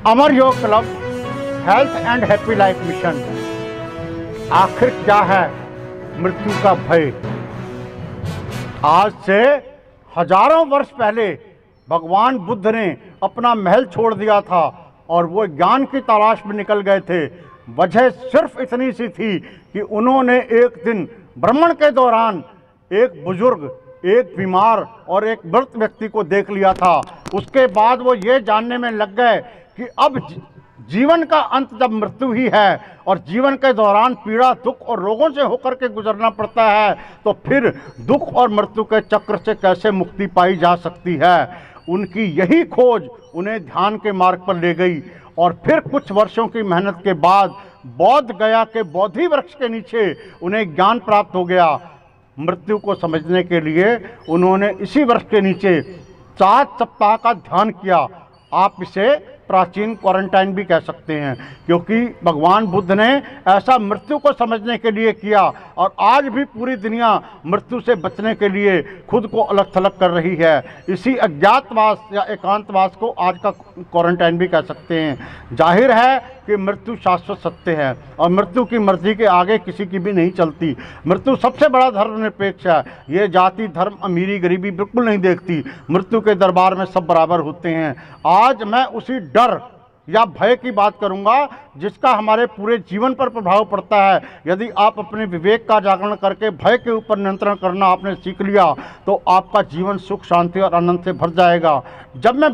अमर योग club health and happy life mission. आखिर क्या है मृत्यु का भय? आज से हजारों वर्ष पहले भगवान बुद्ध ने अपना महल छोड़ दिया था और वो ज्ञान की तलाश में निकल गए थे। वजह सिर्फ इतनी सी थी कि उन्होंने एक दिन भ्रमण के दौरान एक बुजुर्ग, एक बीमार और एक मृत व्यक्ति को देख लिया था। उसके बाद वो ये जानने में लग गए कि अब जीवन का अंत जब मृत्यु ही है और जीवन के दौरान पीड़ा, दुख और रोगों से होकर के गुजरना पड़ता है, तो फिर दुख और मृत्यु के चक्र से कैसे मुक्ति पाई जा सकती है। उनकी यही खोज उन्हें ध्यान के मार्ग पर ले गई और फिर कुछ वर्षों की मेहनत के बाद बौद्ध गया के बोधि वृक्ष के नीचे उन्हें ज्ञान प्राप्त हो गया। मृत्यु को समझने के लिए उन्होंने इसी वृक्ष के नीचे 7 सप्ताह का ध्यान किया। आप इसे प्राचीन क्वारंटाइन भी कह सकते हैं, क्योंकि भगवान बुद्ध ने ऐसा मृत्यु को समझने के लिए किया और आज भी पूरी दुनिया मृत्यु से बचने के लिए खुद को अलग थलग कर रही है। इसी अज्ञातवास या एकांतवास को आज का क्वारंटाइन भी कह सकते हैं। जाहिर है कि मृत्यु शाश्वत सत्य है और मृत्यु की मर्जी के आगे किसी की भी नहीं चलती। मृत्यु सबसे बड़ा धर्मनिरपेक्ष है। ये जाति, धर्म, अमीरी, गरीबी बिल्कुल नहीं देखती। मृत्यु के दरबार में सब बराबर होते हैं। आज मैं उसी डर या भय की बात करूंगा जिसका हमारे पूरे जीवन पर प्रभाव पड़ता है। यदि आप अपने विवेक का जागरण करके भय के ऊपर नियंत्रण करना आपने सीख लिया तो आपका जीवन सुख, शांति और आनंद से भर जाएगा। जब मैं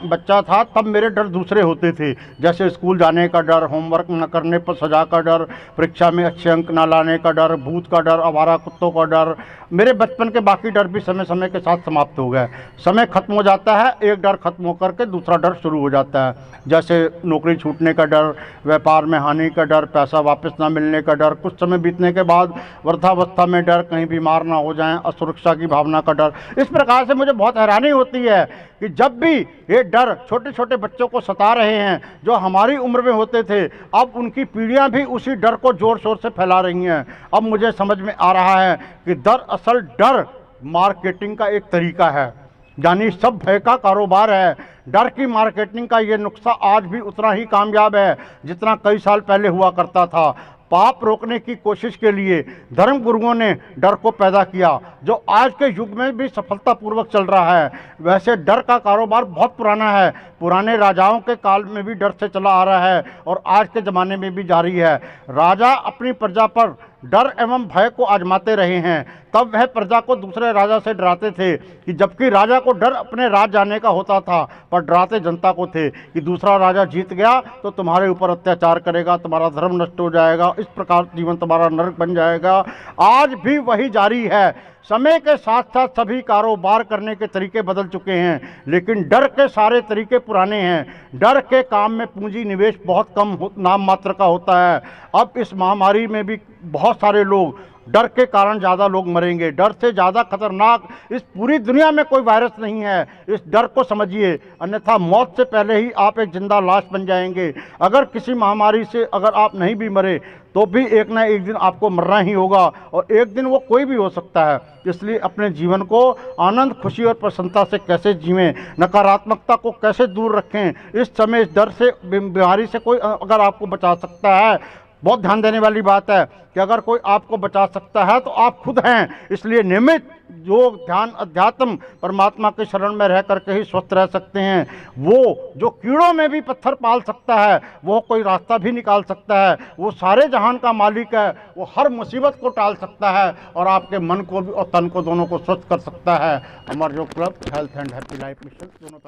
बच्चा था तब मेरे डर दूसरे होते थे, जैसे स्कूल जाने का डर, होमवर्क न करने पर सजा का डर, परीक्षा में अच्छे अंक न लाने का डर, भूत का डर, आवारा कुत्तों का डर। मेरे बचपन के बाकी डर भी समय समय के साथ समाप्त हो गए। समय खत्म हो जाता है, एक डर खत्म होकर के दूसरा डर शुरू हो जाता है, जैसे नौकरी छूटने का डर, व्यापार में हानि का डर, पैसा वापस ना मिलने का डर, कुछ समय बीतने के बाद वृद्धावस्था में डर, कहीं बीमार ना हो जाएं, असुरक्षा की भावना का डर। इस प्रकार से मुझे बहुत हैरानी होती है कि जब भी ये डर छोटे छोटे बच्चों को सता रहे हैं जो हमारी उम्र में होते थे, अब उनकी पीढ़ियां भी उसी डर को जोर शोर से फैला रही हैं। अब मुझे समझ में आ रहा है कि दरअसल डर मार्केटिंग का एक तरीका है, यानी सब भय का कारोबार है। डर की मार्केटिंग का ये नुस्खा आज भी उतना ही कामयाब है जितना कई साल पहले हुआ करता था। पाप रोकने की कोशिश के लिए धर्म गुरुओं ने डर को पैदा किया, जो आज के युग में भी सफलतापूर्वक चल रहा है। वैसे डर का कारोबार बहुत पुराना है, पुराने राजाओं के काल में भी डर से चला आ रहा है और आज के ज़माने में भी जारी है। राजा अपनी प्रजा पर डर एवं भय को आजमाते रहे हैं। तब वह प्रजा को दूसरे राजा से डराते थे कि जबकि राजा को डर अपने राज जाने का होता था, पर डराते जनता को थे कि दूसरा राजा जीत गया तो तुम्हारे ऊपर अत्याचार करेगा, तुम्हारा धर्म नष्ट हो जाएगा, इस प्रकार जीवन तुम्हारा नरक बन जाएगा। आज भी वही जारी है। समय के साथ साथ सभी कारोबार करने के तरीके बदल चुके हैं, लेकिन डर के सारे तरीके पुराने हैं। डर के काम में पूंजी निवेश बहुत कम नाम मात्र का होता है। अब इस महामारी में भी बहुत सारे लोग डर के कारण ज़्यादा लोग मरेंगे। डर से ज़्यादा खतरनाक इस पूरी दुनिया में कोई वायरस नहीं है। इस डर को समझिए, अन्यथा मौत से पहले ही आप एक जिंदा लाश बन जाएंगे। अगर किसी महामारी से अगर आप नहीं भी मरे तो भी एक ना एक दिन आपको मरना ही होगा और एक दिन वो कोई भी हो सकता है। इसलिए अपने जीवन को आनंद, खुशी और प्रसन्नता से कैसे जीवें, नकारात्मकता को कैसे दूर रखें। इस समय इस डर से, बीमारी से कोई अगर आपको बचा सकता है, बहुत ध्यान देने वाली बात है कि अगर कोई आपको बचा सकता है तो आप खुद हैं। इसलिए नियमित योग, ध्यान, अध्यात्म, परमात्मा के शरण में रह करके ही स्वस्थ रह सकते हैं। वो जो कीड़ों में भी पत्थर पाल सकता है, वो कोई रास्ता भी निकाल सकता है। वो सारे जहान का मालिक है, वो हर मुसीबत को टाल सकता है और आपके मन को भी और तन को दोनों को स्वस्थ कर सकता है। अमर योग club health and happy life mission दोनों